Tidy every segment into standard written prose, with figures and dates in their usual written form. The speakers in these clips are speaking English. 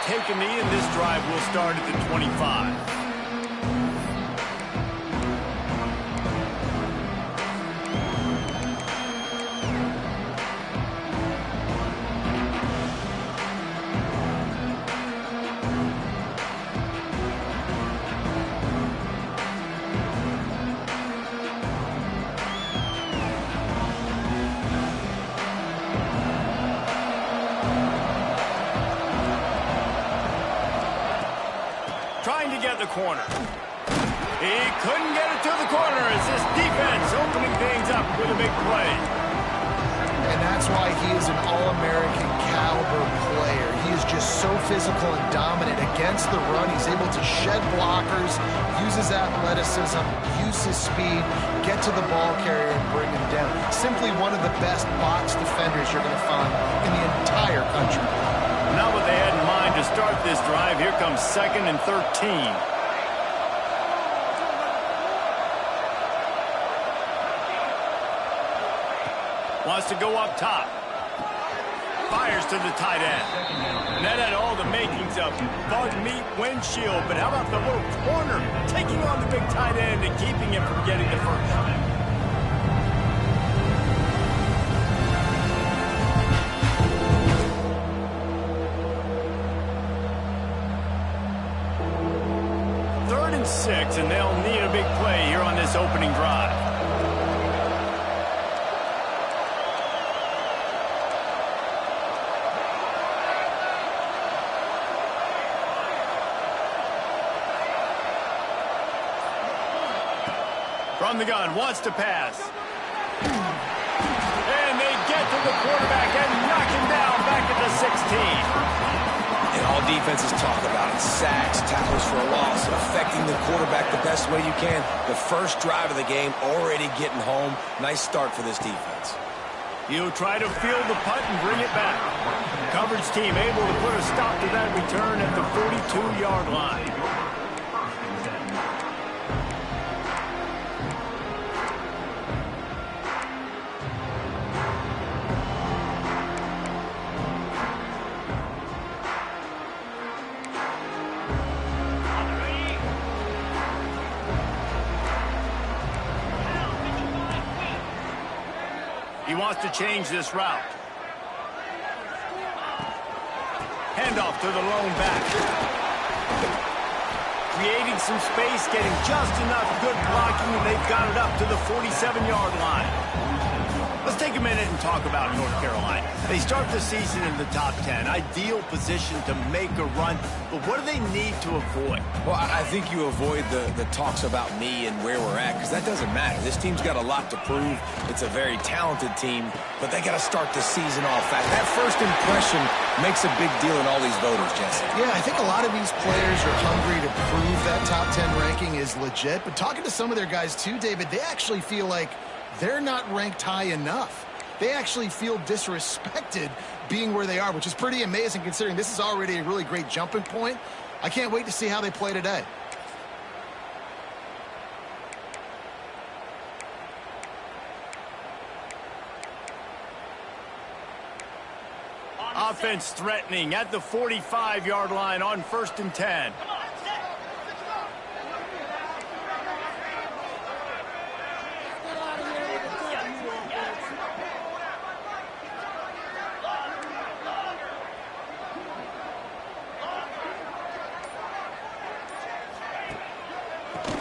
take a knee, and this drive will start at the 25. Trying to get the corner. He couldn't get it to the corner as this defense opening things up with a big play. And that's why he is an All-American caliber player. He is just so physical and dominant against the run. He's able to shed blockers, use his athleticism, use his speed, get to the ball carrier and bring him down. Simply one of the best box defenders you're going to find in the entire country. Not what they had in mind to start this drive. Here comes 2nd and 13. Wants to go up top. Fires to the tight end. And that had all the makings of bug meat windshield. But how about the little corner taking on the big tight end and keeping him from getting the first? Third and 6, and they'll need a big play here on this opening drive. From the gun, wants to pass. And they get to the quarterback and knock him down back at the 16. And all defenses talk about it. Sacks, tackles for a loss, affecting the quarterback the best way you can. The first drive of the game already getting home. Nice start for this defense. He'll try to field the punt and bring it back. Coverage team able to put a stop to that return at the 42-yard line. He wants to change this route. Handoff to the lone back. Creating some space, getting just enough good blocking, and they've got it up to the 47-yard line. Let's take a minute and talk about North Carolina. They start the season in the top 10. Ideal position to make a run, but what do they need to avoid? Well, I think you avoid the talks about me and where we're at, because that doesn't matter. This team's got a lot to prove. It's a very talented team, but they got to start the season off fast. That first impression makes a big deal in all these voters, Jesse. Yeah, I think a lot of these players are hungry to prove that top 10 ranking is legit, but talking to some of their guys too, David, they actually feel like they're not ranked high enough. They actually feel disrespected being where they are, which is pretty amazing considering this is already a really great jumping point. I can't wait to see how they play today. Offense threatening at the 45-yard line on 1st and 10.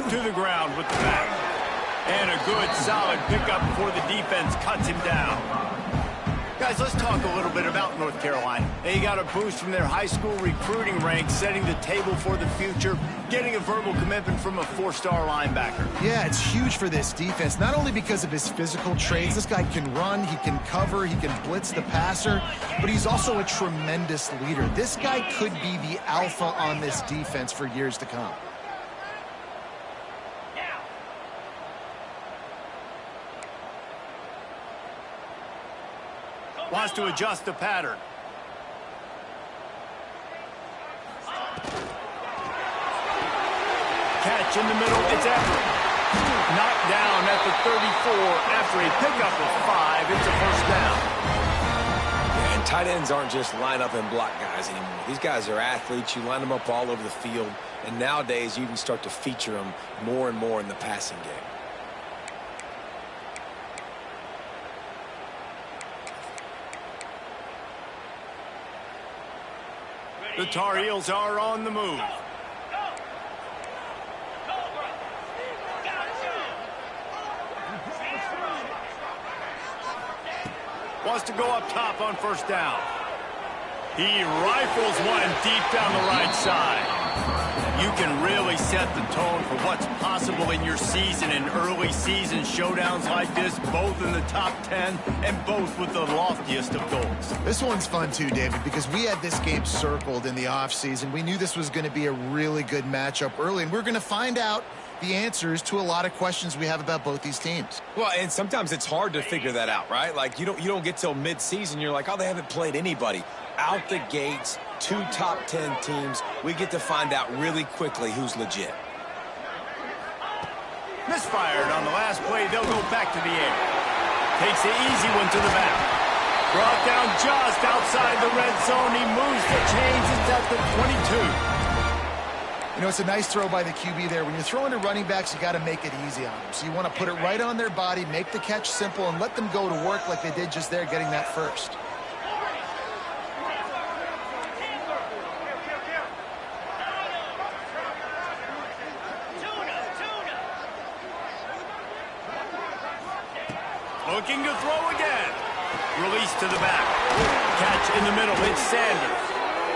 To the ground with the back. And a good, solid pickup before the defense cuts him down. Guys, let's talk a little bit about North Carolina. They got a boost from their high school recruiting ranks, setting the table for the future, getting a verbal commitment from a 4-star linebacker. Yeah, it's huge for this defense, not only because of his physical traits. This guy can run, he can cover, he can blitz the passer, but he's also a tremendous leader. This guy could be the alpha on this defense for years to come. Wants to adjust the pattern. Catch in the middle, it's Everett. Knocked down at the 34 after a pickup of 5. It's a first down. And Tight ends aren't just line up and block guys anymore. These guys are athletes. You line them up all over the field. And nowadays, you can start to feature them more and more in the passing game. The Tar Heels are on the move. Wants to go up top on first down. He rifles one deep down the right side. You can really set the tone for what's possible in your season in early season showdowns like this, both in the top 10 and both with the loftiest of goals. This one's fun too, David, because we had this game circled in the offseason. We knew this was going to be a really good matchup early, and we're going to find out the answers to a lot of questions we have about both these teams. Well, and sometimes it's hard to figure that out, right? Like, you don't get till mid-season, you're like, oh, they haven't played anybody. Out the gates, 2 top 10 teams, we get to find out really quickly who's legit. Misfired on the last play. They'll go back to the air. Takes the easy one to the back. Brought down just outside the red zone. He moves the chains. It's at the 22. You know, it's a nice throw by the QB there. When you're throwing to running backs, you got to make it easy on them. So you want to put it right on their body, make the catch simple, and let them go to work like they did just there, getting that first. Looking to throw again. Release to the back. Catch in the middle. It's Sanders.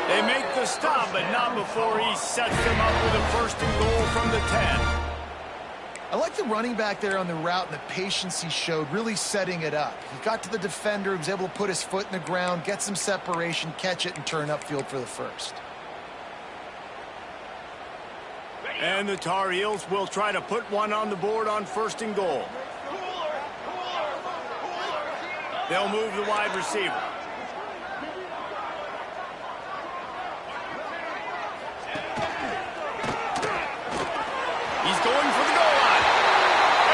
They make the stop, but not before he sets them up with a first and goal from the 10. I like the running back there on the route and the patience he showed, really setting it up. He got to the defender, he was able to put his foot in the ground, get some separation, catch it, and turn upfield for the first. And the Tar Heels will try to put one on the board on first and goal. They'll move the wide receiver. He's going for the goal line.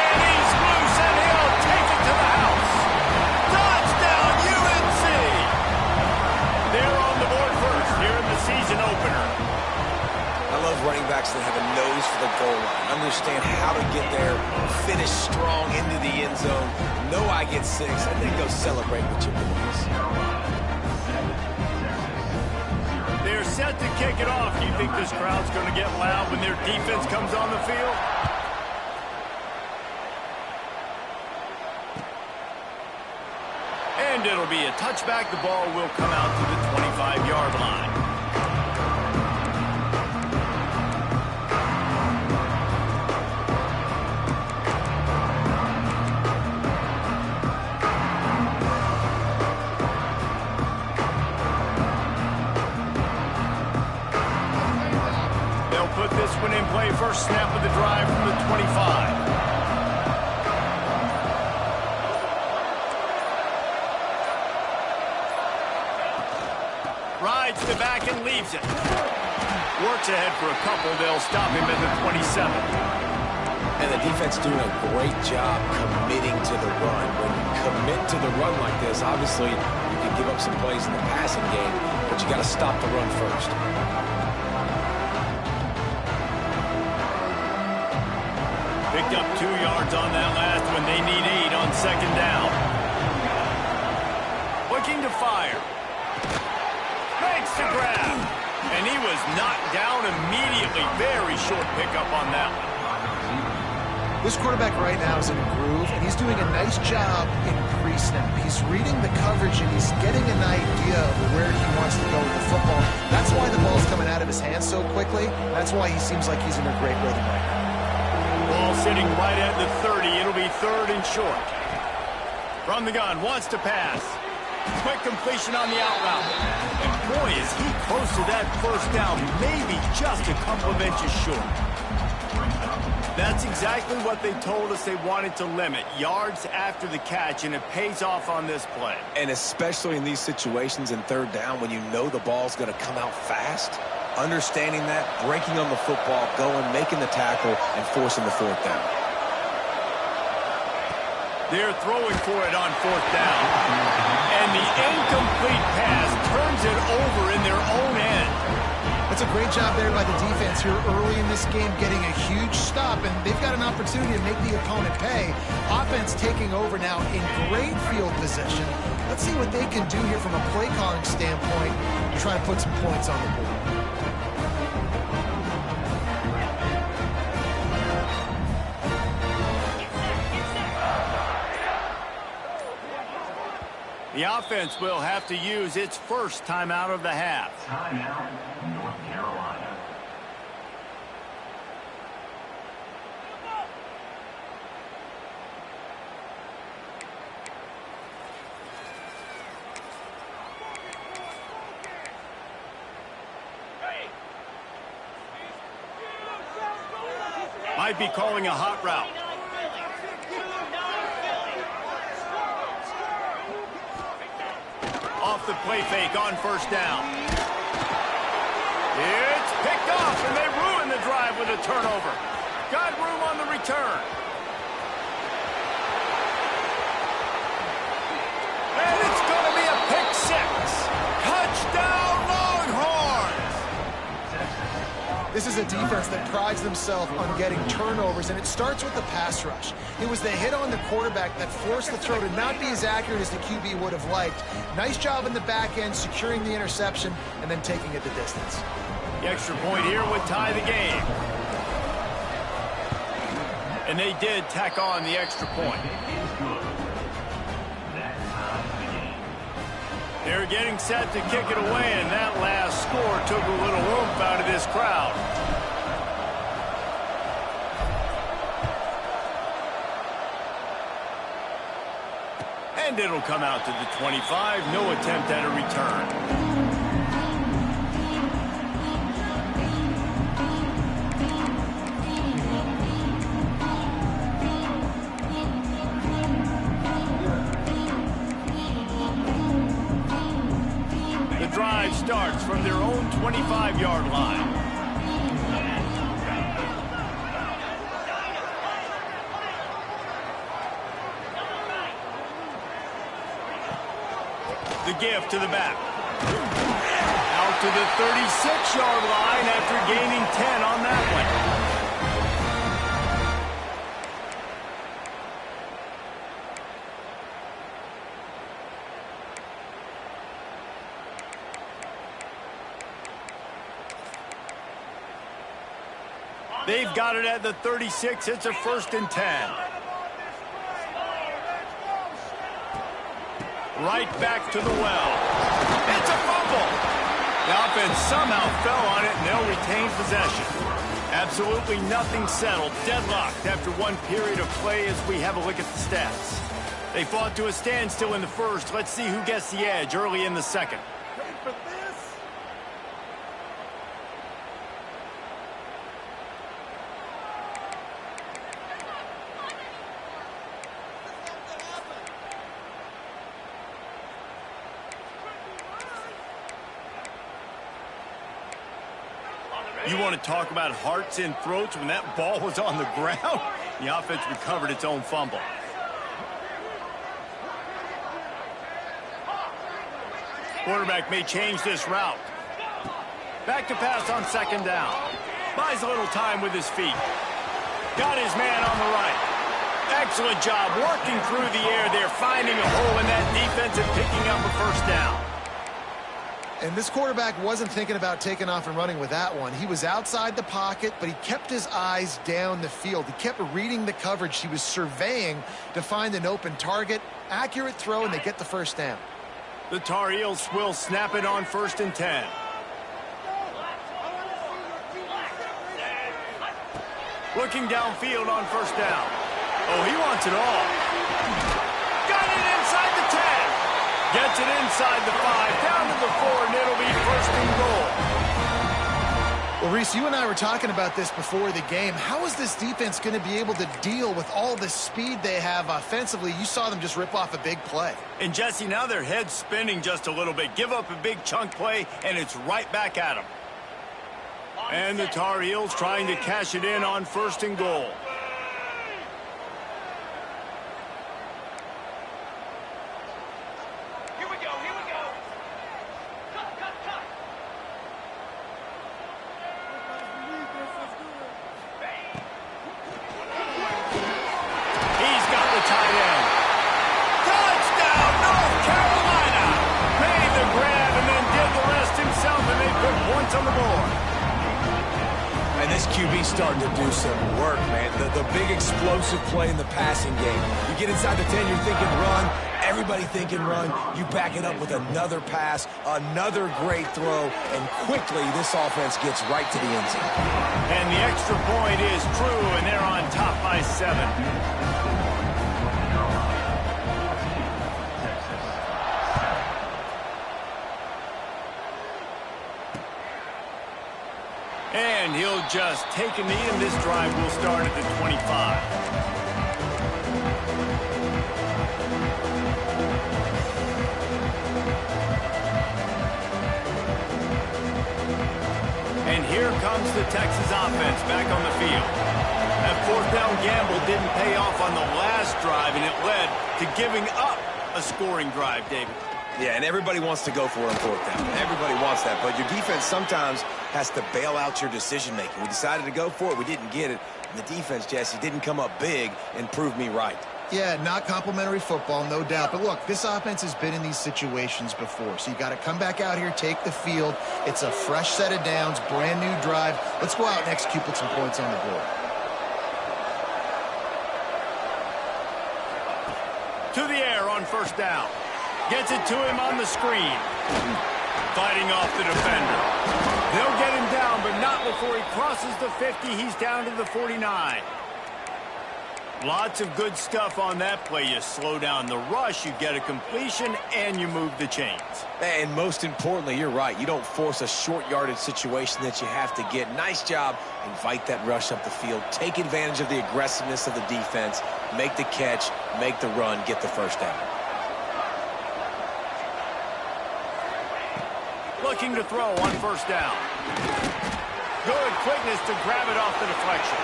And he's loose, and he'll take it to the house. Touchdown, UNC! They're on the board first here in the season opener. I love running backs that have a nose for the goal line. Understand how to get there, finish strong into the end zone. Know I get 6, and then go celebrate with your boys. They're set to kick it off. Do you think this crowd's going to get loud when their defense comes on the field? And it'll be a touchback. The ball will come out to the 25-yard line. Put this one in play. First snap of the drive from the 25. Rides the back and leaves it. Works ahead for a couple. They'll stop him at the 27. And the defense doing a great job committing to the run. When you commit to the run like this, obviously you can give up some plays in the passing game, but you got to stop the run first. Picked up 2 yards on that last one. They need 8 on second down. Looking to fire. Makes the grab. And he was knocked down immediately. Very short pickup on that one. This quarterback right now is in a groove, and he's doing a nice job in pre-snap. He's reading the coverage, and he's getting an idea of where he wants to go with the football. That's why the ball's coming out of his hands so quickly. That's why he seems like he's in a great rhythm right now. Ball sitting right at the 30. It'll be 3rd and short. From the gun, wants to pass. Quick completion on the out route. And boy, is he close to that first down. Maybe just a couple of inches short. That's exactly what they told us they wanted to limit. Yards after the catch, and it pays off on this play. And especially in these situations in 3rd down when you know the ball's going to come out fast. Understanding that, breaking on the football, going, making the tackle, and forcing the 4th down. They're throwing for it on 4th down. And the incomplete pass turns it over in their own end. That's a great job there by the defense here early in this game, getting a huge stop, and they've got an opportunity to make the opponent pay. Offense taking over now in great field position. Let's see what they can do here from a play calling standpoint to try to put some points on the board. The offense will have to use its first timeout of the half. Timeout, North Carolina. Might be calling a hot route. Off the play fake on 1st down. It's picked off, and they ruin the drive with a turnover. Got room on the return. And it's going to be a pick 6. Touchdown, Longhorns! This is a defense that prides themselves on getting turnovers, and it starts with the pass rush. It was the hit on the quarterback that forced the throw to not be as accurate as the QB would have liked. Nice job in the back end, securing the interception, and then taking it the distance. The extra point here would tie the game. And they did tack on the extra point. They're getting set to kick it away, and that last score took a little oomph out of this crowd. And it'll come out to the 25. No attempt at a return. Drive starts from their own 25-yard line. The give to the back. Out to the 36-yard line after gaining 10 on that one. They've got it at the 36. It's a 1st and 10. Right back to the well. It's a fumble. The offense somehow fell on it, and they'll retain possession. Absolutely nothing settled. Deadlocked after one period of play as we have a look at the stats. They fought to a standstill in the first. Let's see who gets the edge early in the second. You want to talk about hearts in throats when that ball was on the ground? The offense recovered its own fumble. Quarterback may change this route. Back to pass on 2nd down. Buys a little time with his feet. Got his man on the right. Excellent job working through the air there, finding a hole in that defense and picking up a 1st down. And this quarterback wasn't thinking about taking off and running with that one. He was outside the pocket, but he kept his eyes down the field. He kept reading the coverage. He was surveying to find an open target. Accurate throw, and they get the 1st down. The Tar Heels will snap it on 1st and 10. Looking downfield on 1st down. Oh, he wants it all. Got it inside the 10. Gets it inside the 5, down to the 4, and it'll be 1st and goal. Well, Reese, you and I were talking about this before the game. How is this defense going to be able to deal with all the speed they have offensively? You saw them just rip off a big play. And, Jesse, now their head's spinning just a little bit. Give up a big chunk play, and it's right back at them. And the Tar Heels trying to cash it in on 1st and goal. this QB's starting to do some work, man. The big explosive play in the passing game. You get inside the 10, you're thinking run. Everybody thinking run. You back it up with another pass, another great throw, and quickly this offense gets right to the end zone. And the extra point is true, and they're on top by 7. And he'll just take a knee, and this drive will start at the 25. And here comes the Texas offense back on the field. That fourth down gamble didn't pay off on the last drive, and it led to giving up a scoring drive, David. Yeah, and everybody wants to go for it on fourth down. Everybody wants that, but your defense sometimes has to bail out your decision-making. We decided to go for it. We didn't get it. And the defense, Jesse, didn't come up big and prove me right. Yeah, not complimentary football, no doubt. But look, this offense has been in these situations before. So you got to come back out here, take the field. It's a fresh set of downs, brand new drive. Let's go out and execute, put some points on the board. To the air on first down. Gets it to him on the screen. Fighting off the defender. They'll get him down, but not before he crosses the 50. He's down to the 49. Lots of good stuff on that play. You slow down the rush, you get a completion, and you move the chains. And most importantly, you're right. You don't force a short yardage situation that you have to get. Nice job. Invite that rush up the field. Take advantage of the aggressiveness of the defense. Make the catch, make the run, get the first down. Looking to throw on first down. Good quickness to grab it off the deflection.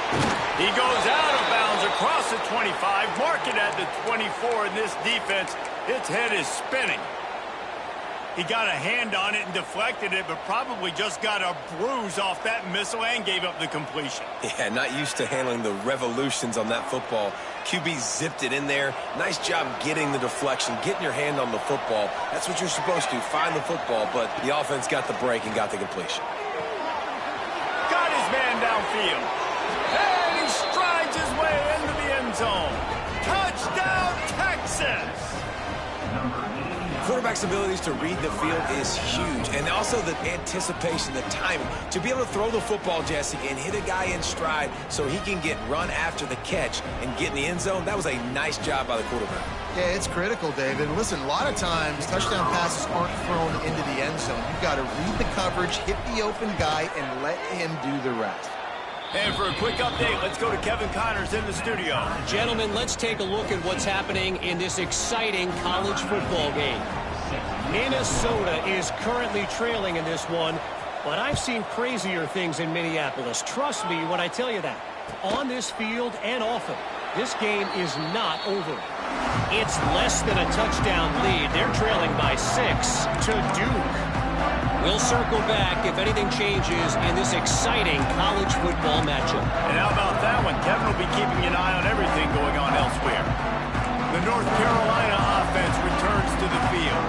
He goes out of bounds across the 25, mark it at the 24, and this defense, its head is spinning. He got a hand on it and deflected it, but probably just got a bruise off that missile and gave up the completion. Yeah, not used to handling the revolutions on that football. QB zipped it in there. Nice job getting the deflection, getting your hand on the football. That's what you're supposed to, find the football, but the offense got the break and got the completion. Got his man downfield. And he strides his way into the end zone. Touchdown, Texas! Quarterback's abilities to read the field is huge, and also the anticipation, the timing. To be able to throw the football, Jesse, and hit a guy in stride so he can get run after the catch and get in the end zone, that was a nice job by the quarterback. Yeah, it's critical, David. Listen, a lot of times touchdown passes aren't thrown into the end zone. You've got to read the coverage, hit the open guy, and let him do the rest. And for a quick update, let's go to Kevin Connors in the studio. Gentlemen, let's take a look at what's happening in this exciting college football game. Minnesota is currently trailing in this one, but I've seen crazier things in Minneapolis. Trust me when I tell you that. On this field and off it, this game is not over. It's less than a touchdown lead. They're trailing by 6 to Duke. We'll circle back if anything changes in this exciting college football matchup. And how about that one? Kevin will be keeping an eye on everything going on elsewhere. The North Carolina offense returns to the field.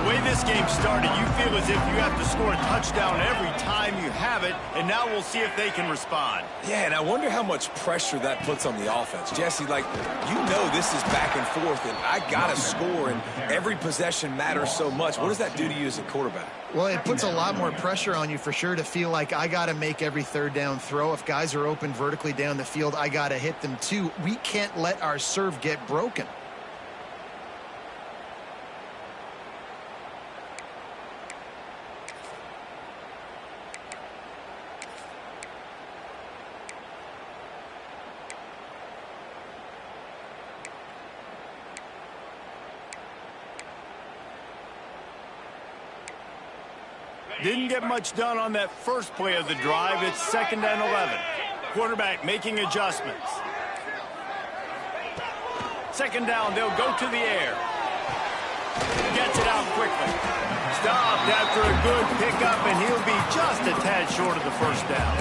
The way this game started, you feel as if you have to score a touchdown every time you have it, and now we'll see if they can respond. Yeah, and I wonder how much pressure that puts on the offense. Jesse, like, you know this is back and forth, and I got to score, and every possession matters so much. What does that do to you as a quarterback? Well, it puts a lot more pressure on you for sure to feel like I got to make every third down throw. If guys are open vertically down the field, I got to hit them too. We can't let our serve get broken. Didn't get much done on that first play of the drive. It's 2nd and 11. Quarterback making adjustments. 2nd down, they'll go to the air. Gets it out quickly. Stopped after a good pickup, and he'll be just a tad short of the first down.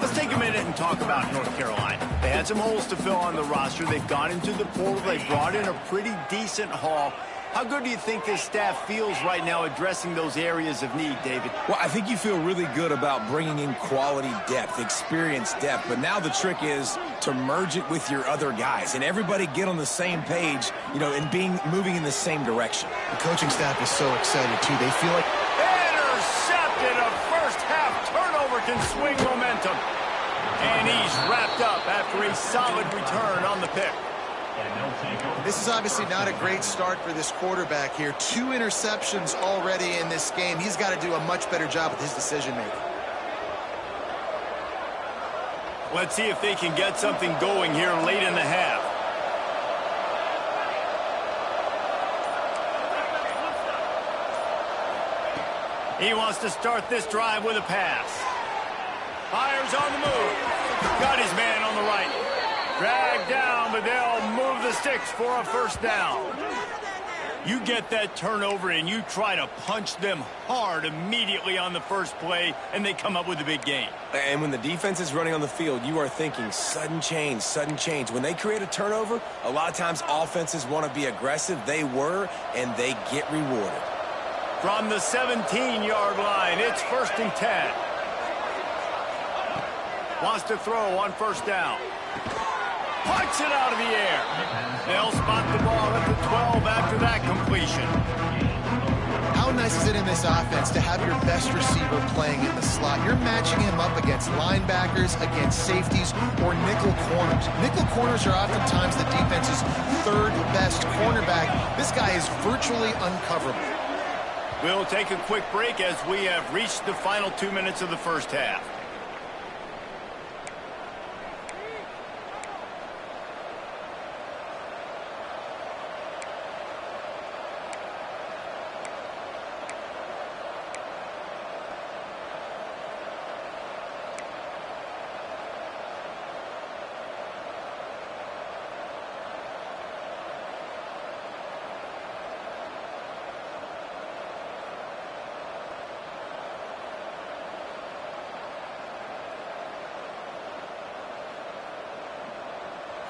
Let's take a minute and talk about North Carolina. They had some holes to fill on the roster. They've gone into the portal. They brought in a pretty decent haul. How good do you think this staff feels right now addressing those areas of need, David? Well, I think you feel really good about bringing in quality depth, experience depth, but now the trick is to merge it with your other guys and everybody get on the same page, you know, and moving in the same direction. The coaching staff is so excited, too. They feel like... Intercepted! A first-half turnover can swing momentum. And he's wrapped up after a solid return on the pick. This is obviously not a great start for this quarterback here. 2 interceptions already in this game. He's got to do a much better job with his decision-making. Let's see if they can get something going here late in the half. He wants to start this drive with a pass. Fires on the move. Got his man on the right. Dragged down, but they'll move the sticks for a first down. You get that turnover and you try to punch them hard immediately on the first play, and they come up with a big gain. And when the defense is running on the field, you are thinking sudden change, sudden change. When they create a turnover, a lot of times offenses want to be aggressive. They were, and they get rewarded. From the 17-yard line, it's 1st and 10. Wants to throw on first down. Punch it out of the air. They'll spot the ball at the 12 after that completion. How nice is it in this offense to have your best receiver playing in the slot? You're matching him up against linebackers, against safeties, or nickel corners. Nickel corners are oftentimes the defense's 3rd best cornerback. This guy is virtually uncoverable. We'll take a quick break as we have reached the final 2 minutes of the first half.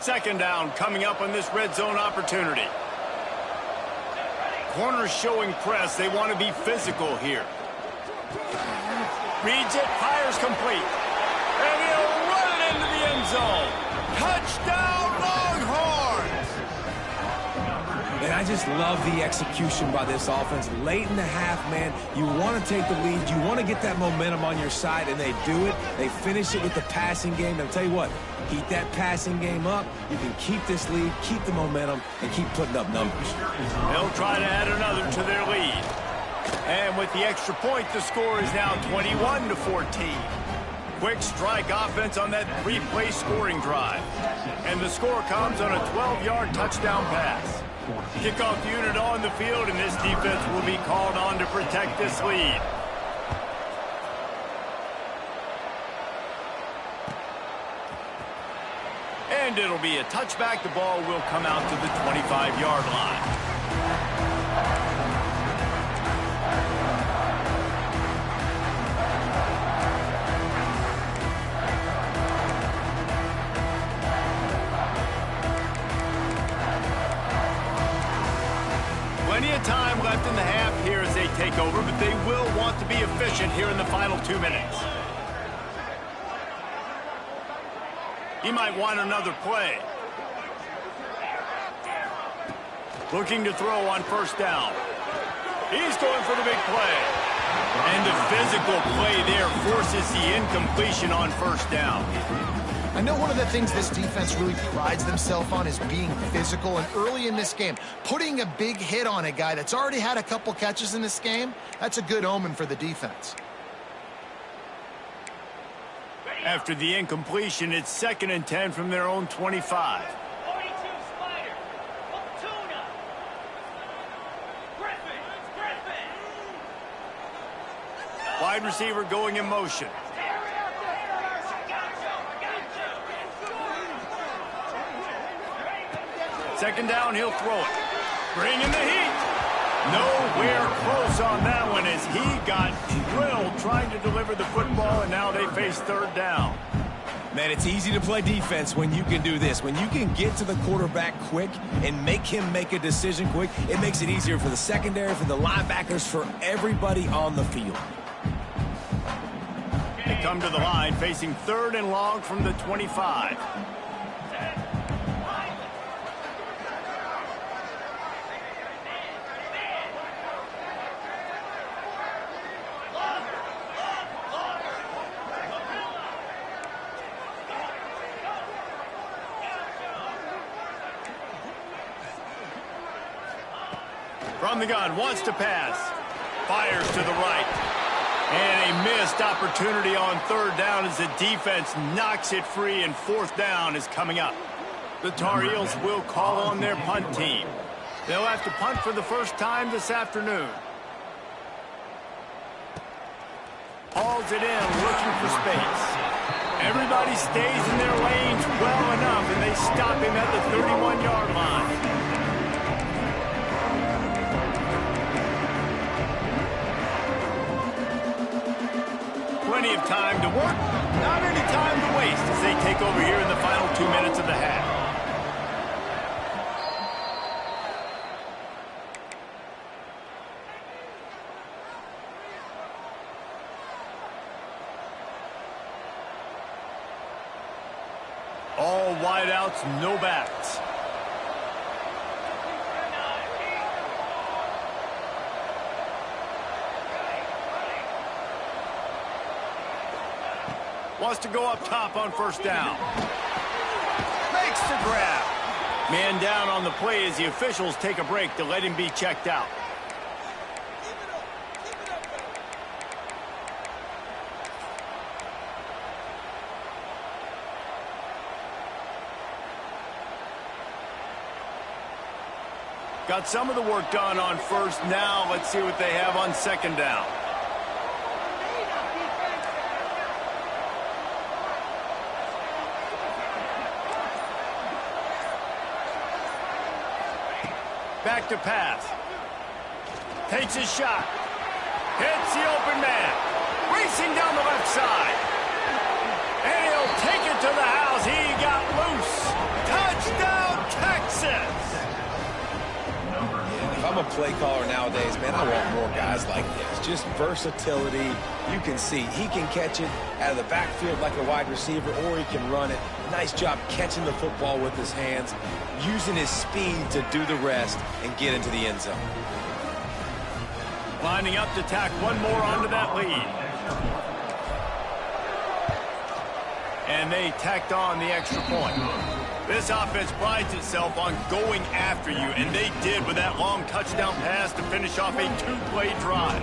Second down coming up on this red zone opportunity. Corners showing press. They want to be physical here. Reads it, fires complete. And he'll run it into the end zone. Touchdown, Longhorns! And I just love the execution by this offense. Late in the half, man, you want to take the lead. You want to get that momentum on your side, and they do it. They finish it with the passing game. And I'll tell you what, keep that passing game up. You can keep this lead, keep the momentum, and keep putting up numbers. They'll try to add another to their lead. And with the extra point, the score is now 21-14. Quick strike offense on that 3-play scoring drive. And the score comes on a 12-yard touchdown pass. Kickoff unit on the field, and this defense will be called on to protect this lead. And it'll be a touchback. The ball will come out to the 25-yard line. Plenty of time left in the half here as they take over, but they will want to be efficient here in the final 2 minutes. He might want another play. Looking to throw on first down. He's going for the big play. And the physical play there forces the incompletion on first down. I know one of the things this defense really prides themselves on is being physical, and early in this game, putting a big hit on a guy that's already had a couple catches in this game, that's a good omen for the defense. After the incompletion, it's 2nd and 10 from their own 25. Wide receiver going in motion. Second down, he'll throw it. Bring in the heat. Nowhere close on that one as he got drilled trying to deliver the football, and now they face third down. Man, it's easy to play defense when you can do this. When you can get to the quarterback quick and make him make a decision quick, it makes it easier for the secondary, for the linebackers, for everybody on the field. They come to the line facing 3rd and long from the 25. From the gun, wants to pass. Fires to the right. And a missed opportunity on 3rd down as the defense knocks it free, and 4th down is coming up. The Tar Heels will call on their punt team. They'll have to punt for the first time this afternoon. Hauls it in, looking for space. Everybody stays in their lanes well enough, and they stop him at the 31-yard line. Plenty of time to work, not any time to waste as they take over here in the final 2 minutes of the half. All wideouts, no backs. Wants to go up top on 1st down. Makes the grab. Man down on the play as the officials take a break to let him be checked out. Got some of the work done on 1st. Now let's see what they have on 2nd down. Back to pass. Takes his shot. Hits the open man. Racing down the left side. And he'll take it to the house. He got loose. Touchdown, Texas. If I'm a play caller nowadays, man, I want more guys like this. Just versatility. You can see he can catch it out of the backfield like a wide receiver, or he can run it. Nice job catching the football with his hands, using his speed to do the rest and get into the end zone. Lining up to tack one more onto that lead. And they tacked on the extra point. This offense prides itself on going after you, and they did with that long touchdown pass to finish off a 2-play drive.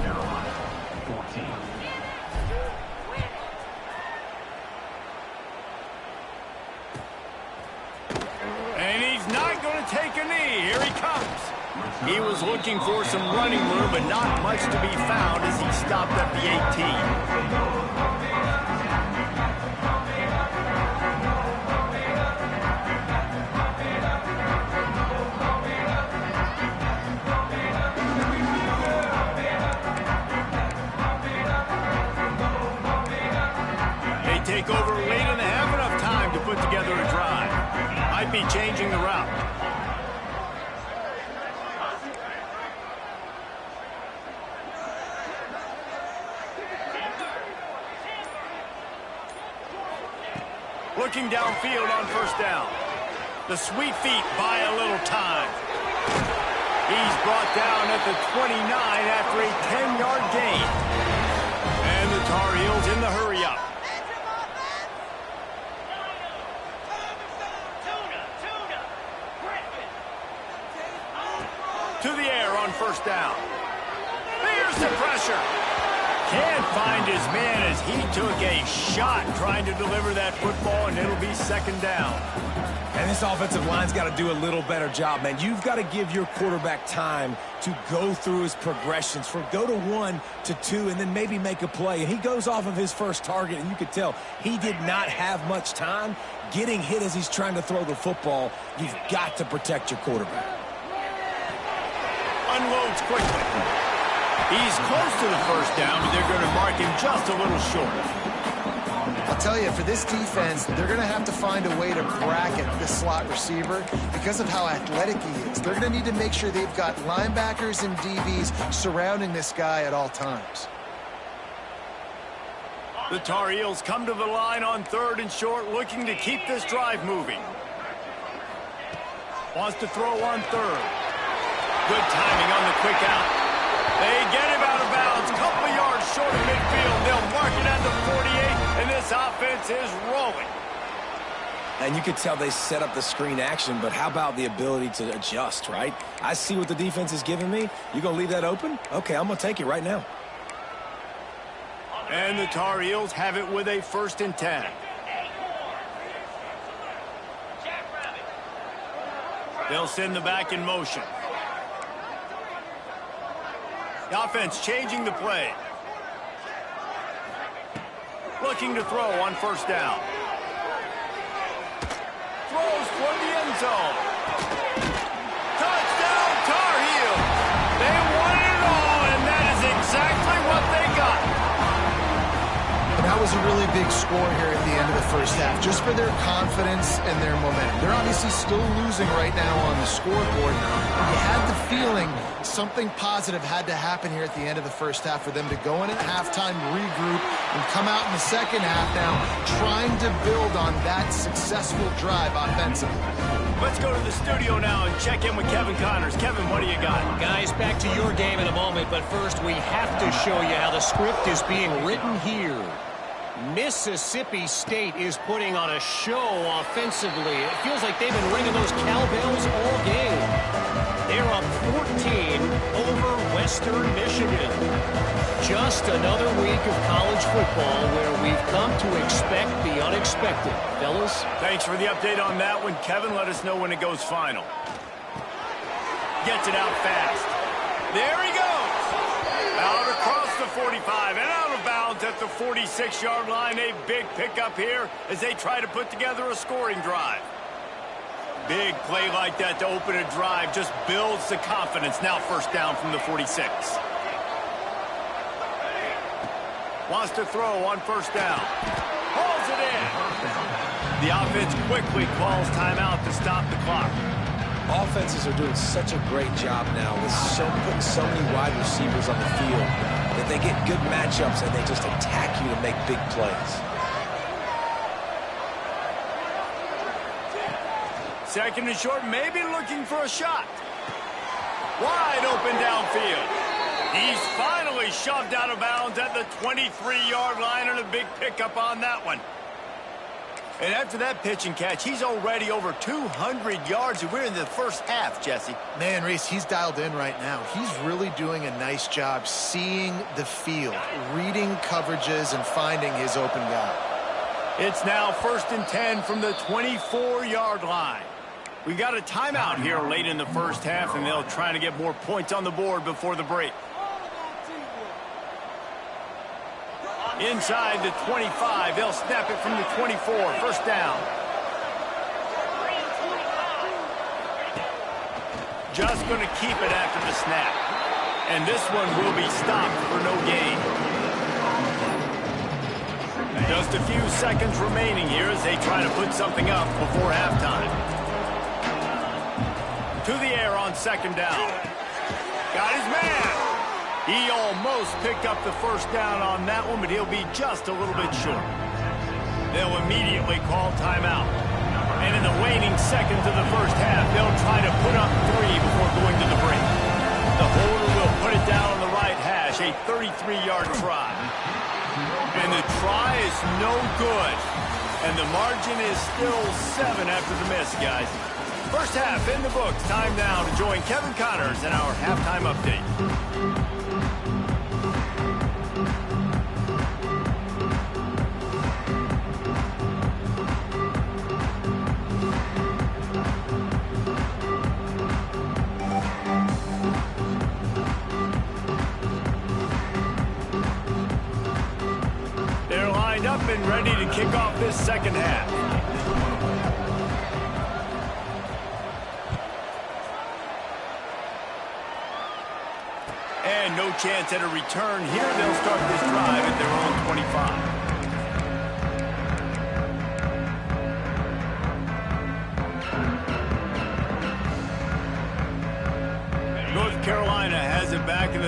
And he's not going to take a knee. Here he comes. He was looking for some running room, but not much to be found as he stopped at the 18. Take over late in the half, enough time to put together a drive. Might be changing the route. Looking downfield on 1st down. The sweet feet buy a little time. He's brought down at the 29 after a 10-yard gain. And the Tar Heels in the hurry up. To the air on 1st down. Here's the pressure. Can't find his man as he took a shot trying to deliver that football, and it'll be 2nd down. And this offensive line's got to do a little better job, man. You've got to give your quarterback time to go through his progressions, from go to 1 to 2, and then maybe make a play. And he goes off of his first target, and you could tell he did not have much time getting hit as he's trying to throw the football. You've got to protect your quarterback. Unloads quickly. He's close to the 1st down, but they're going to mark him just a little short. tell you, for this defense, they're going to have to find a way to bracket this slot receiver because of how athletic he is. They're going to need to make sure they've got linebackers and DBs surrounding this guy at all times. The Tar Heels come to the line on 3rd and short, looking to keep this drive moving. Wants to throw on 3rd. Good timing on the quick out. They get him out of bounds. Couple of yards short of midfield. They'll mark it at the 48, and this offense is rolling. And you could tell they set up the screen action, but how about the ability to adjust, right? I see what the defense is giving me. You going to leave that open? Okay, I'm going to take it right now. And the Tar Heels have it with a 1st and 10. They'll send the back in motion. The offense changing the play. Looking to throw on 1st down. Throws for the end zone. Touchdown, Tar Heels. They won it all, and that is exactly what they got. And that was a really big score here at the end of the first half, just for their confidence and their momentum. They're obviously still losing right now on the scoreboard. You had the feeling something positive had to happen here at the end of the first half for them to go in at halftime, regroup, and come out in the second half now trying to build on that successful drive offensively. Let's go to the studio now and check in with Kevin Connors. Kevin, what do you got? Guys, back to your game in a moment, but first we have to show you how the script is being written here. Mississippi State is putting on a show offensively. It feels like they've been ringing those cowbells all game. They're up 14 over Western Michigan. Just another week of college football where we've come to expect the unexpected. Fellas? Thanks for the update on that one, Kevin. Let us know when it goes final. Gets it out fast. There he goes. Out across the 45 and out of bounds at the 46-yard line. A big pickup here as they try to put together a scoring drive. Big play like that to open a drive just builds the confidence. Now 1st down from the 46. Wants to throw on 1st down. Hauls it in. The offense quickly calls timeout to stop the clock. Offenses are doing such a great job now with putting so many wide receivers on the field that they get good matchups and they just attack you to make big plays. 2nd and short, maybe looking for a shot. Wide open downfield. He's finally shoved out of bounds at the 23-yard line, and a big pickup on that one. And after that pitch and catch, he's already over 200 yards, and we're in the first half, Jesse. Man, Reese, he's dialed in right now. He's really doing a nice job seeing the field, reading coverages, and finding his open guy. It's now 1st and 10 from the 24-yard line. We got a timeout here late in the first half, and they'll try to get more points on the board before the break. Inside the 25, they'll snap it from the 24. 1st down. Just going to keep it after the snap. And this one will be stopped for no gain. Just a few seconds remaining here as they try to put something up before halftime. To the air on 2nd down. Got his man. He almost picked up the 1st down on that one, but he'll be just a little bit short. They'll immediately call timeout. And in the waning seconds of the first half, they'll try to put up 3 before going to the break. The holder will put it down on the right hash, a 33-yard try. And the try is no good. And the margin is still 7 after the miss, guys. First half in the books. Time now to join Kevin Connors in our halftime update. They're lined up and ready to kick off this second half. And no chance at a return here. They'll start this drive at their own 25.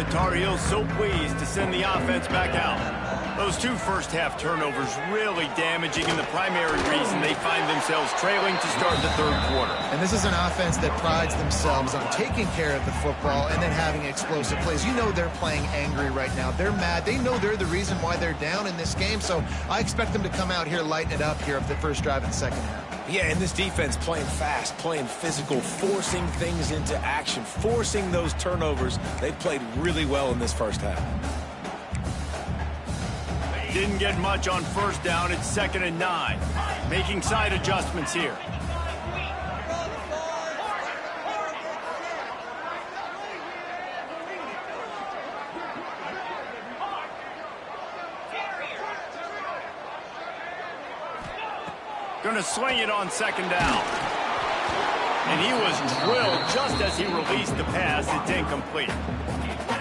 the Tar Heels so pleased to send the offense back out. Those two first-half turnovers really damaging and the primary reason they find themselves trailing to start the third quarter. And this is an offense that prides themselves on taking care of the football and then having explosive plays. You know they're playing angry right now. They're mad. They know they're the reason why they're down in this game, so I expect them to come out here, lighten it up here of the first drive and second half. Yeah, and this defense playing fast, playing physical, forcing things into action, forcing those turnovers. They played really well in this first half. Didn't get much on first down. It's 2nd and 9. Making side adjustments here. Going to swing it on 2nd down. And he was drilled just as he released the pass. It's incomplete.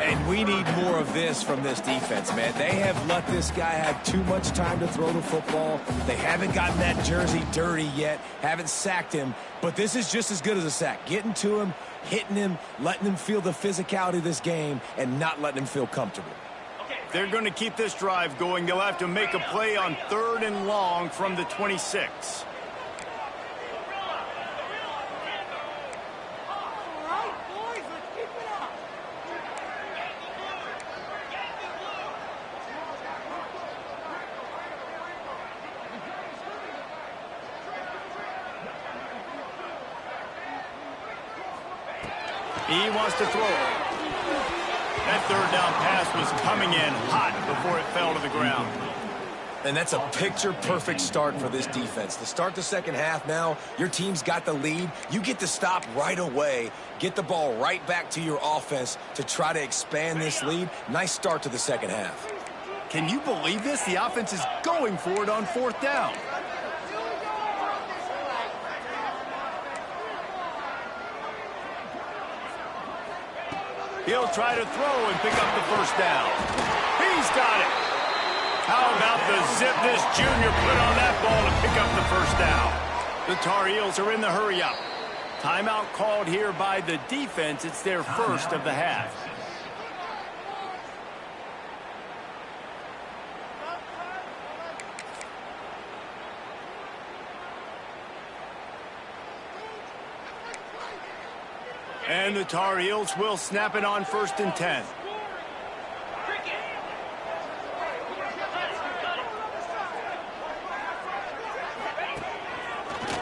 And we need more of this from this defense, man. They have let this guy have too much time to throw the football. They haven't gotten that jersey dirty yet, haven't sacked him. But this is just as good as a sack. Getting to him, hitting him, letting him feel the physicality of this game, and not letting him feel comfortable. They're going to keep this drive going. They'll have to make a play on 3rd and long from the 26. He wants to throw it. That 3rd down pass was coming in hot before it fell to the ground. And that's a picture-perfect start for this defense. To start the second half now, your team's got the lead. You get to stop right away, get the ball right back to your offense to try to expand this lead. Nice start to the second half. Can you believe this? The offense is going for it on 4th down. He'll try to throw and pick up the first down. He's got it. How about the zip this junior put on that ball to pick up the first down? The Tar Heels are in the hurry-up. Timeout called here by the defense. It's their first of the half. And the Tar Heels will snap it on 1st and 10.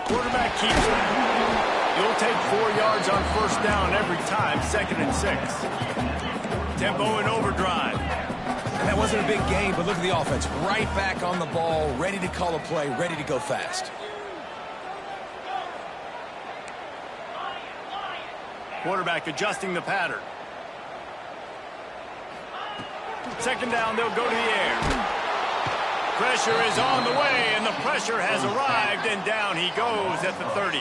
Quarterback keeps it. He'll take 4 yards on 1st down every time, 2nd and 6. Tempo and overdrive. And that wasn't a big game, but look at the offense. Right back on the ball, ready to call a play, ready to go fast. Quarterback adjusting the pattern. 2nd down, they'll go to the air. Pressure is on the way, and the pressure has arrived, and down he goes at the 30.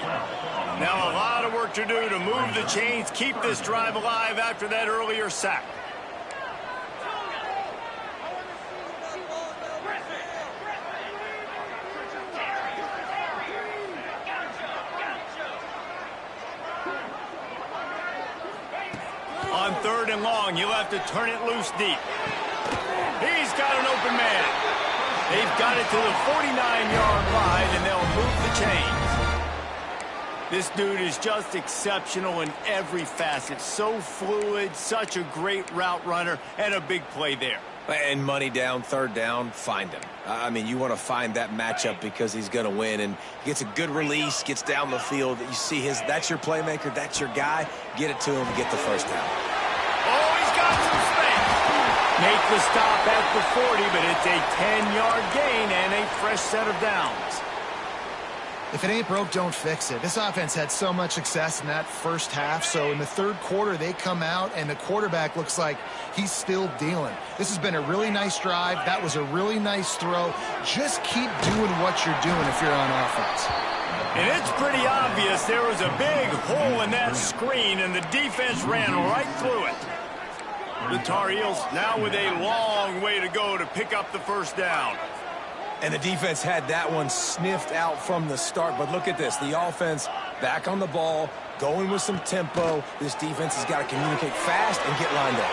Now a lot of work to do to move the chains, keep this drive alive after that earlier sack. On 3rd and long, he'll have to turn it loose deep. He's got an open man. They've got it to the 49-yard line, and they'll move the chains. This dude is just exceptional in every facet. So fluid, such a great route runner, and a big play there. And money down, 3rd down, find him. I mean, you want to find that matchup because he's going to win. And he gets a good release, gets down the field. You see that's your playmaker, that's your guy. Get it to him, get the first down. Oh, he's got some space. Make the stop at the 40, but it's a 10-yard gain and a fresh set of downs. If it ain't broke, don't fix it. This offense had so much success in that first half, so in the 3rd quarter, they come out, and the quarterback looks like he's still dealing. This has been a really nice drive. That was a really nice throw. Just keep doing what you're doing if you're on offense. And it's pretty obvious there was a big hole in that screen, and the defense ran right through it. The Tar Heels now with a long way to go to pick up the first down. And the defense had that one sniffed out from the start. But look at this. The offense back on the ball, going with some tempo. This defense has got to communicate fast and get lined up.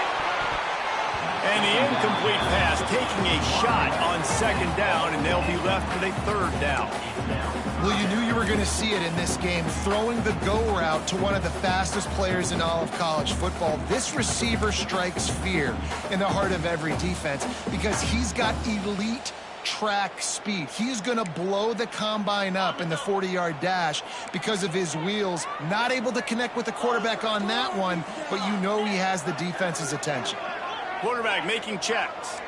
And the incomplete pass taking a shot on second down, and they'll be left with a third down. Well, you knew you were going to see it in this game, throwing the go route to one of the fastest players in all of college football. This receiver strikes fear in the heart of every defense because he's got elite track speed. He's going to blow the combine up in the 40-yard dash because of his wheels. Not able to connect with the quarterback on that one, but you know he has the defense's attention. Quarterback making checks.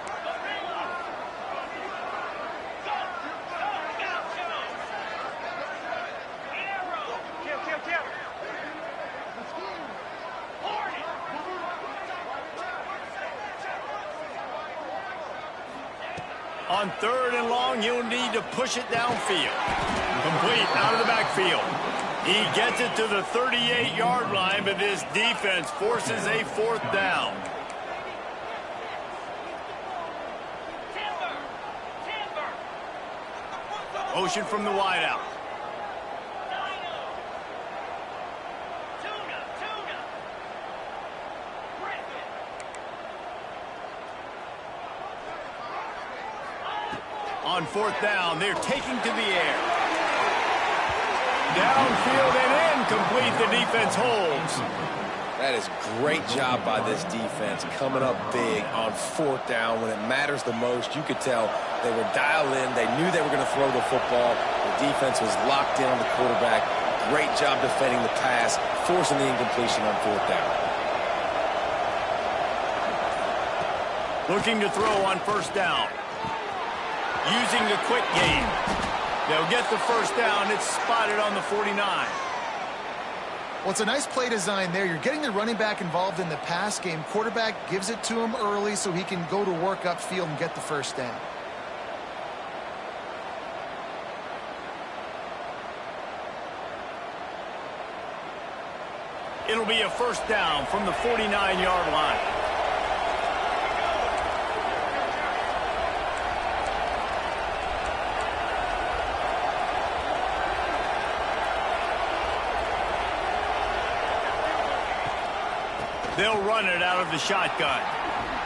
On third and long, he'll need to push it downfield. Complete out of the backfield. He gets it to the 38-yard line, but this defense forces a fourth down. Motion from the wideout. On fourth down, they're taking to the air. Downfield and incomplete. The defense holds. That is great job by this defense, coming up big on fourth down when it matters the most. You could tell they were dialed in. They knew they were going to throw the football. The defense was locked in on the quarterback. Great job defending the pass, forcing the incompletion on fourth down. Looking to throw on first down. Using the quick game. They'll get the first down. It's spotted on the 49. Well, it's a nice play design there. You're getting the running back involved in the pass game. Quarterback gives it to him early so he can go to work upfield and get the first down. It'll be a first down from the 49-yard line. They'll run it out of the shotgun.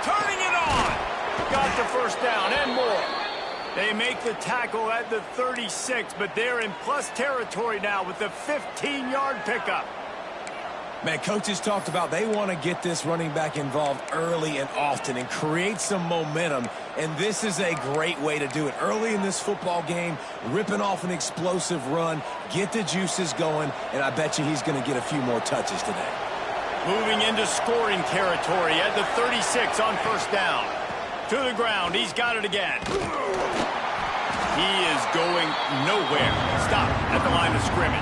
Turning it on. Got the first down and more. They make the tackle at the 36, but they're in plus territory now with the 15-yard pickup. Man, coaches talked about they want to get this running back involved early and often and create some momentum, and this is a great way to do it. Early in this football game, ripping off an explosive run, get the juices going, and I bet you he's going to get a few more touches today. Moving into scoring territory at the 36 on first down. To the ground, he's got it again. He is going nowhere. Stop at the line of scrimmage.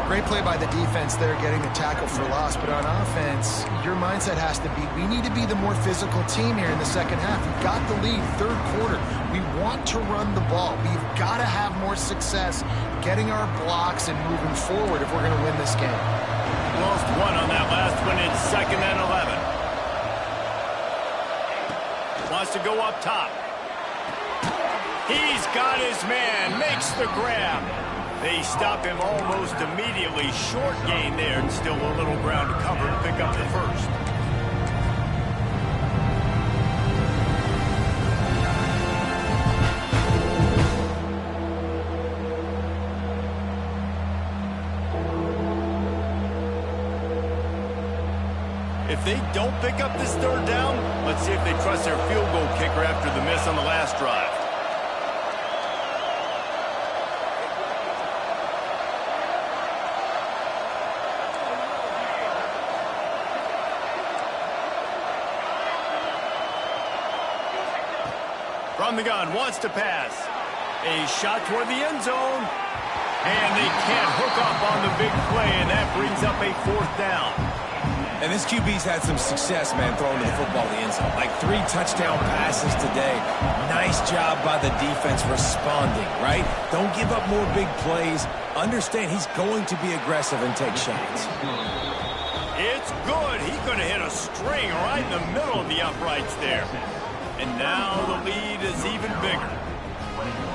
Great play by the defense there, getting the tackle for loss. But on offense, your mindset has to be, we need to be the more physical team here in the second half. We've got the lead, third quarter. We want to run the ball. We've got to have more success getting our blocks and moving forward if we're going to win this game. Lost one on that last one in second and 11. Wants to go up top. He's got his man, makes the grab. They stop him almost immediately. Short gain there, and still a little ground to cover to pick up the first. If they don't pick up this third down, let's see if they trust their field goal kicker after the miss on the last drive. From the gun, wants to pass. A shot toward the end zone. And they can't hook up on the big play, and that brings up a fourth down. And this QB's had some success, man, throwing the football to the end zone. Like 3 touchdown passes today. Nice job by the defense responding, right? Don't give up more big plays. Understand he's going to be aggressive and take shots. It's good. He's going to hit a string right in the middle of the uprights there. And now the lead is even bigger.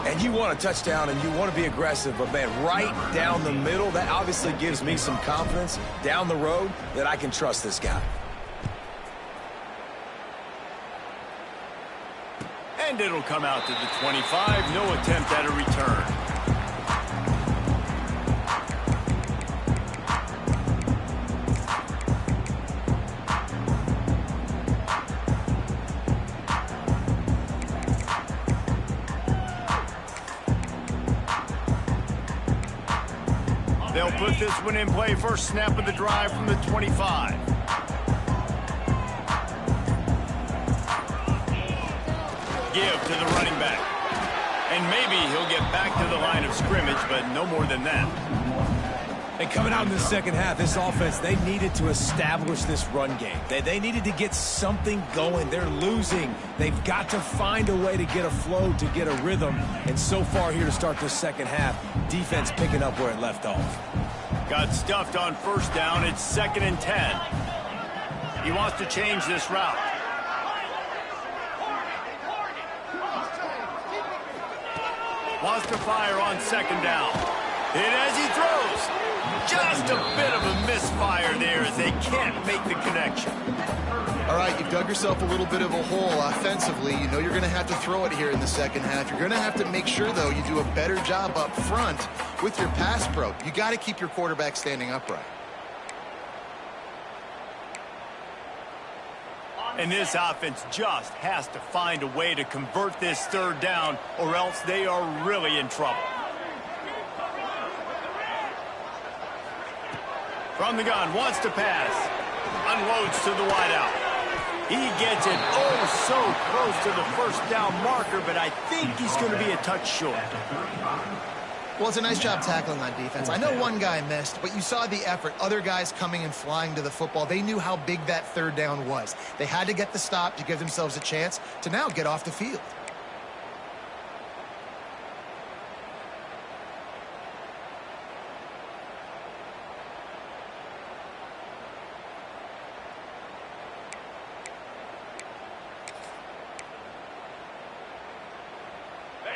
And you want a touchdown and you want to be aggressive, but, man, right down the middle, that obviously gives me some confidence down the road that I can trust this guy. And it'll come out to the 25. No attempt at a return. They'll put this one in play. First snap of the drive from the 25. Give to the running back. And maybe he'll get back to the line of scrimmage, but no more than that. And coming out in the second half, this offense, they needed to establish this run game. They needed to get something going. They're losing. They've got to find a way to get a flow, to get a rhythm. And so far here to start this second half, defense picking up where it left off. Got stuffed on first down. It's 2nd and 10. He wants to change this route. Wants to fire on 2nd down. Hit as he throws. Just a bit of a misfire there as they can't make the connection. All right, you've dug yourself a little bit of a hole offensively. You know you're going to have to throw it here in the second half. You're going to have to make sure, though, you do a better job up front with your pass pro. You got to keep your quarterback standing upright. And this offense just has to find a way to convert this 3rd down, or else they are really in trouble. From the gun, wants to pass. Unloads to the wideout. He gets it so close to the first down marker, but I think he's going to be a touch short. Well, it's a nice job tackling on defense. I know one guy missed, but you saw the effort. Other guys coming and flying to the football. They knew how big that 3rd down was. They had to get the stop to give themselves a chance to now get off the field.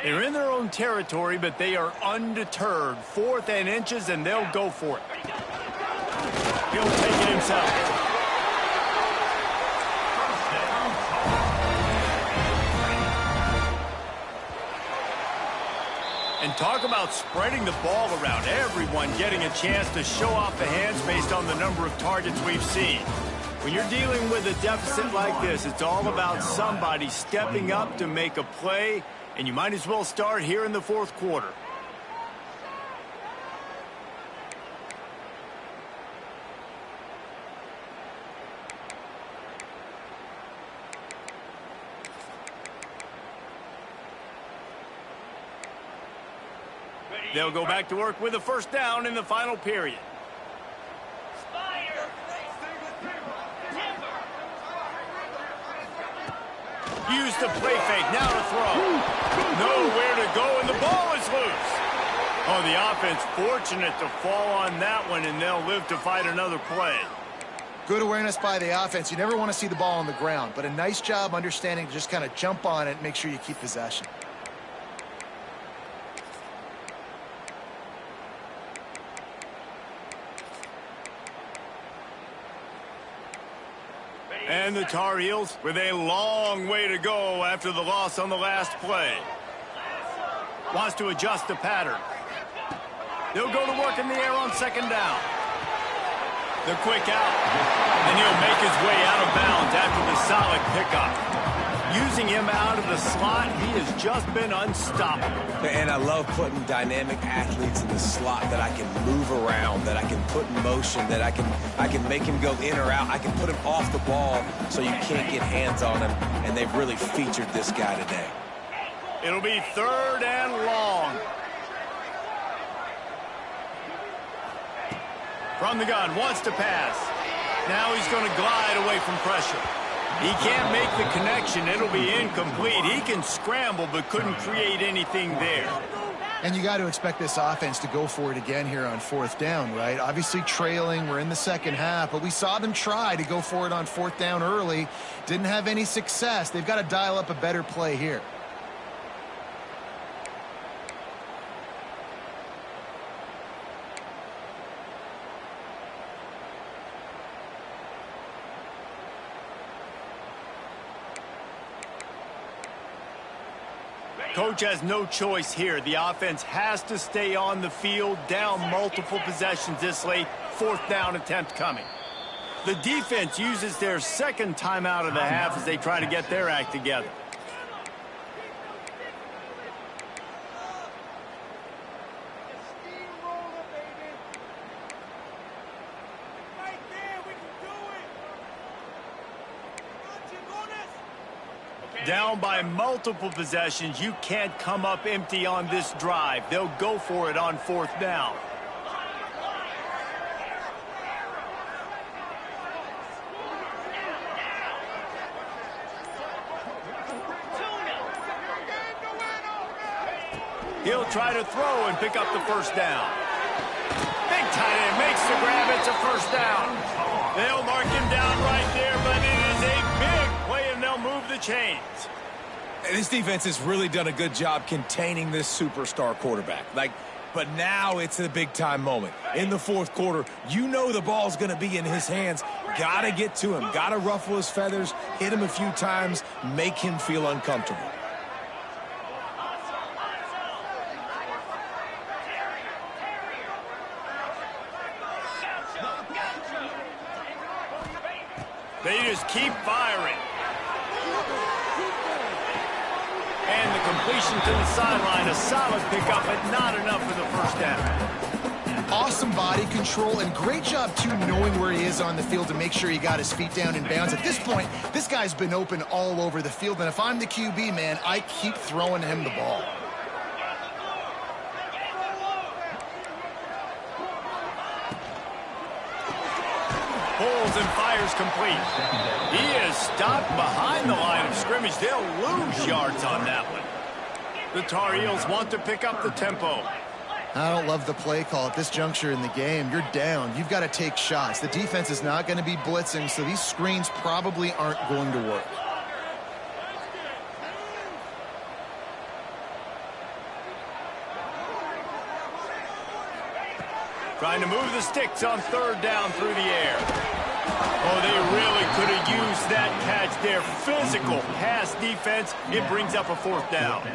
They're in their own territory, but they are undeterred. 4th and inches, and they'll go for it. He'll take it himself. And talk about spreading the ball around. Everyone getting a chance to show off the hands based on the number of targets we've seen. When you're dealing with a deficit like this, it's all about somebody stepping up to make a play. And you might as well start here in the 4th quarter. They'll go back to work with a 1st down in the final period. Use the play fake, now to throw. Nowhere to go, and the ball is loose. Oh, the offense fortunate to fall on that one, and they'll live to fight another play. Good awareness by the offense. You never want to see the ball on the ground, but a nice job understanding to just kind of jump on it and make sure you keep possession. And the Tar Heels with a long way to go after the loss on the last play. Wants to adjust the pattern. They'll go to work in the air on 2nd down. The quick out. And he'll make his way out of bounds after the solid pickup. Using him out of the slot, he has just been unstoppable. And I love putting dynamic athletes in the slot that I can move around, that I can put in motion, that I can make him go in or out. I can put him off the ball so you can't get hands on him, and they've really featured this guy today. It'll be 3rd and long. From the gun, wants to pass. Now he's going to glide away from pressure. He can't make the connection. It'll be incomplete. He can scramble, but couldn't create anything there. And you got to expect this offense to go for it again here on 4th down, right? Obviously trailing. We're in the second half, but we saw them try to go for it on 4th down early. Didn't have any success. They've got to dial up a better play here. coach has no choice here. The offense has to stay on the field, down multiple possessions this late. 4th down attempt coming. The defense uses their second timeout of the half as they try to get their act together. Down by multiple possessions. You can't come up empty on this drive. They'll go for it on 4th down. He'll try to throw and pick up the 1st down. Big tight end makes the grab. It's a 1st down. They'll mark him down right there, but it is a big play, and they'll move the chains. And this defense has really done a good job containing this superstar quarterback. But now it's a big-time moment. In the 4th quarter, you know the ball's going to be in his hands. Got to get to him. Got to ruffle his feathers, hit him a few times, make him feel uncomfortable. They just keep firing. And the completion to the sideline, a solid pickup, but not enough for the 1st down. Awesome body control and great job, too, knowing where he is on the field to make sure he got his feet down in bounds. At this point, this guy's been open all over the field, and if I'm the QB, man, I keep throwing him the ball. Pulls and fires complete. He is stopped behind the line of scrimmage. They'll lose yards on that one. The Tar Heels want to pick up the tempo. I don't love the play call at this juncture in the game. You're down. You've got to take shots. The defense is not going to be blitzing, so these screens probably aren't going to work. Trying to move the sticks on 3rd down through the air. Oh, they really could have used that catch there. Physical pass defense. It brings up a 4th down.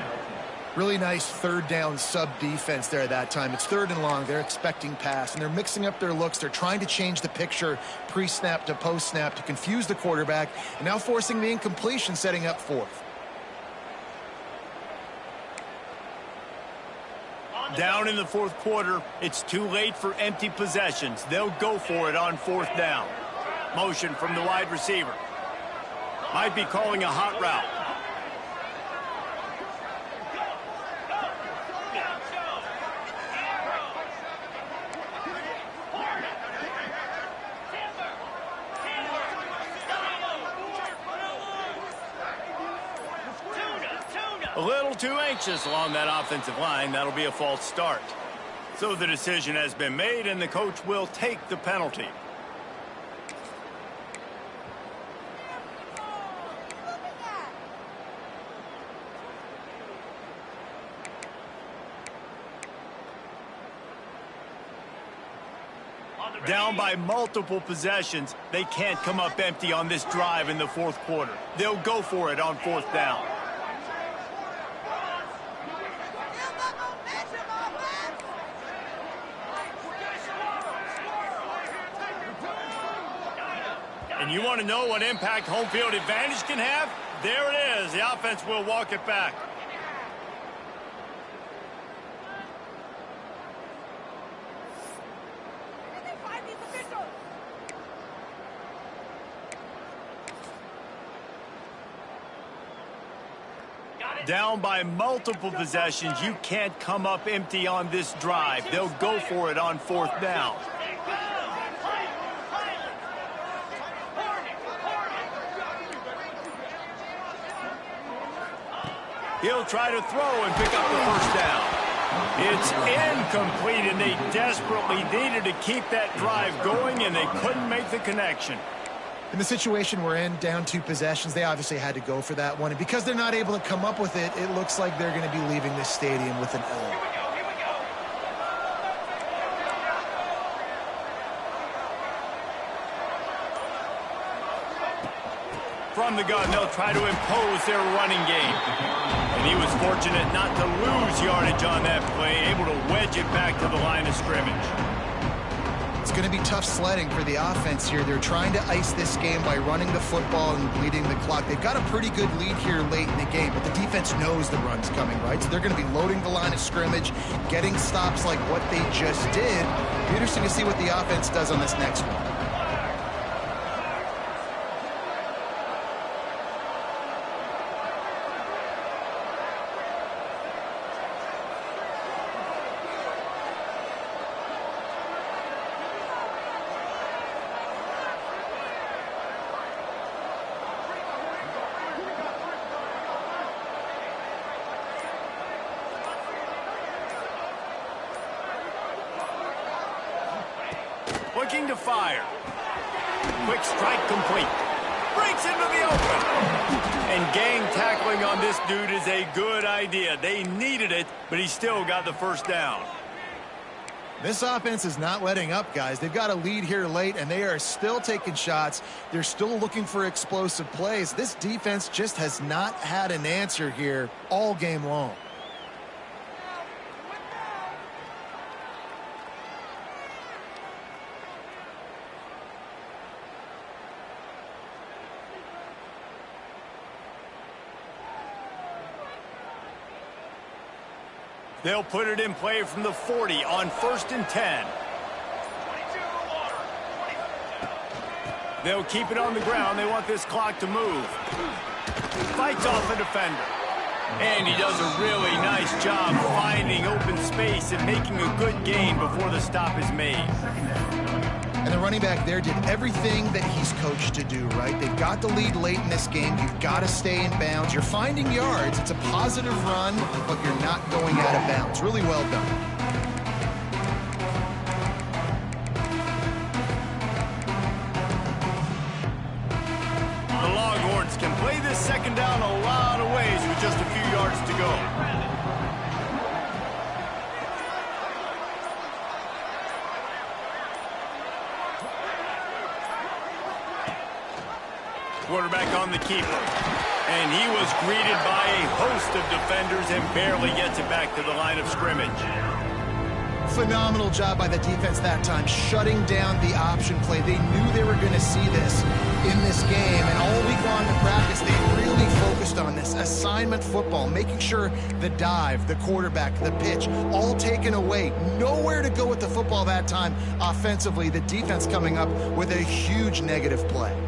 Really nice 3rd down sub-defense there at that time. It's 3rd and long. They're expecting pass, and they're mixing up their looks. They're trying to change the picture pre-snap to post-snap to confuse the quarterback, and now forcing the incompletion, setting up 4th. Down in the 4th quarter, it's too late for empty possessions. They'll go for it on 4th down. Motion from the wide receiver. Might be calling a hot route. A little too anxious along that offensive line. That'll be a false start. So the decision has been made, and the coach will take the penalty. Down by multiple possessions. They can't come up empty on this drive in the 4th quarter. They'll go for it on 4th down. And you want to know what impact home field advantage can have? There it is. The offense will walk it back. Down by multiple possessions. You can't come up empty on this drive. They'll go for it on 4th down. He'll try to throw and pick up the 1st down. It's incomplete, and they desperately needed to keep that drive going, and they couldn't make the connection. In the situation we're in, down 2 possessions, they obviously had to go for that one. And because they're not able to come up with it, it looks like they're going to be leaving this stadium with an L. From the gun, they'll try to impose their running game. And he was fortunate not to lose yardage on that play, able to wedge it back to the line of scrimmage. It's going to be tough sledding for the offense here. They're trying to ice this game by running the football and bleeding the clock. They've got a pretty good lead here late in the game, but the defense knows the run's coming, right? So they're going to be loading the line of scrimmage, getting stops like what they just did. It'll be interesting to see what the offense does on this next one. Looking to fire. Quick strike complete. Breaks into the open. And gang tackling on this dude is a good idea. They needed it, but he still got the first down. This offense is not letting up, guys. They've got a lead here late, and they are still taking shots. They're still looking for explosive plays. This defense just has not had an answer here all game long. They'll put it in play from the 40 on 1st and 10. They'll keep it on the ground. They want this clock to move. Fights off a defender. And he does a really nice job finding open space and making a good gain before the stop is made. And the running back there did everything that he's coached to do, right? They've got the lead late in this game. You've got to stay in bounds. You're finding yards. It's a positive run, but you're not going out of bounds. Really well done. The Longhorns can play this second down a lot of ways with just a few yards to go. Quarterback on the keeper. And he was greeted by a host of defenders and barely gets it back to the line of scrimmage. Phenomenal job by the defense that time, shutting down the option play. They knew they were going to see this in this game, and all week long in practice, they really focused on this assignment football, making sure the dive, the quarterback, the pitch, all taken away. Nowhere to go with the football that time offensively. The defense coming up with a huge negative play.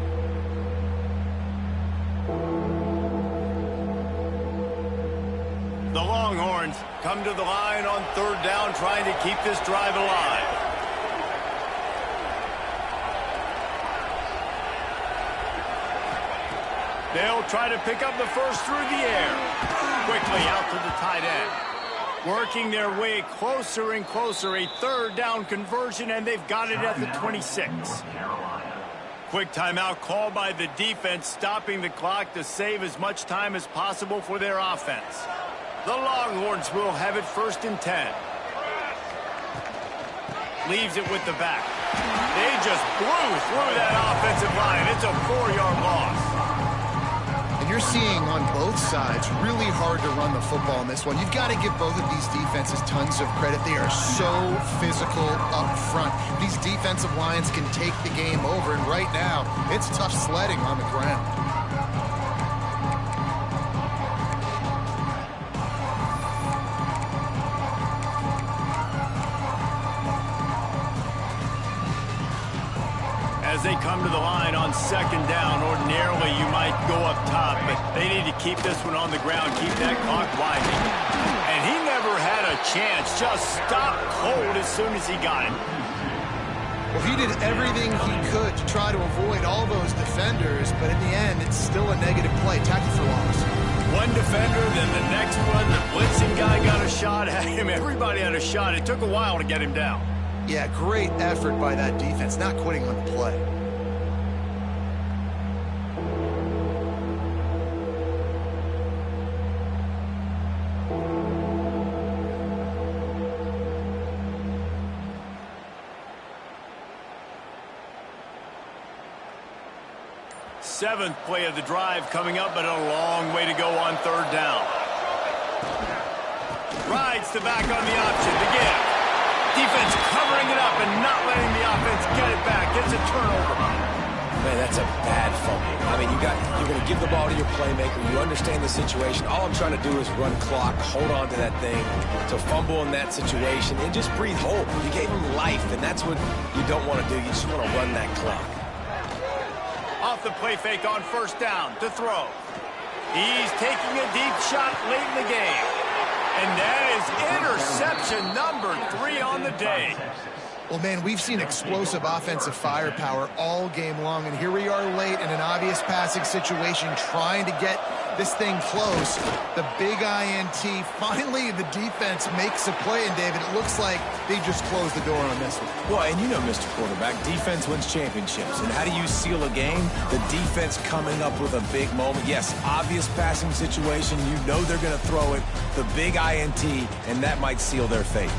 The Longhorns come to the line on 3rd down, trying to keep this drive alive. They'll try to pick up the first through the air. Quickly out to the tight end. Working their way closer and closer. A 3rd down conversion, and they've got it at the 26. Quick timeout call by the defense, stopping the clock to save as much time as possible for their offense. The Longhorns will have it 1st and 10. Leaves it with the back. They just blew through that offensive line. It's a 4-yard loss. And you're seeing on both sides really hard to run the football in this one. You've got to give both of these defenses tons of credit. They are so physical up front. These defensive lines can take the game over, and right now, it's tough sledding on the ground. As they come to the line on 2nd down, ordinarily you might go up top, but they need to keep this one on the ground, keep that clock winding. And he never had a chance, just stopped cold as soon as he got it. Well, he did everything he could to try to avoid all those defenders, but in the end, it's still a negative play, tackled for loss. One defender, then the next one, the blitzing guy got a shot at him. Everybody had a shot. It took a while to get him down. Yeah, great effort by that defense, not quitting on the play. Seventh play of the drive coming up, but a long way to go on 3rd down. gets the back on the option to give. Defense covering it up and not letting the offense get it back. Gets a turnover. Man, that's a bad fumble. I mean, you're going to give the ball to your playmaker. You understand the situation. All I'm trying to do is run clock, hold on to that thing. To fumble in that situation and just breathe hope. You gave him life, and that's what you don't want to do. You just want to run that clock. Off the play fake on first down to throw. He's taking a deep shot late in the game. And that is interception number 3 on the day. Well, man, we've seen explosive offensive firepower all game long, and here we are late in an obvious passing situation trying to get this thing close. The big INT, finally the defense makes a play, and David, it looks like they just closed the door on this one. Well, and you know, Mr. Quarterback, defense wins championships. And how do you seal a game? The defense coming up with a big moment. Yes, obvious passing situation. You know they're going to throw it. The big INT, and that might seal their fate.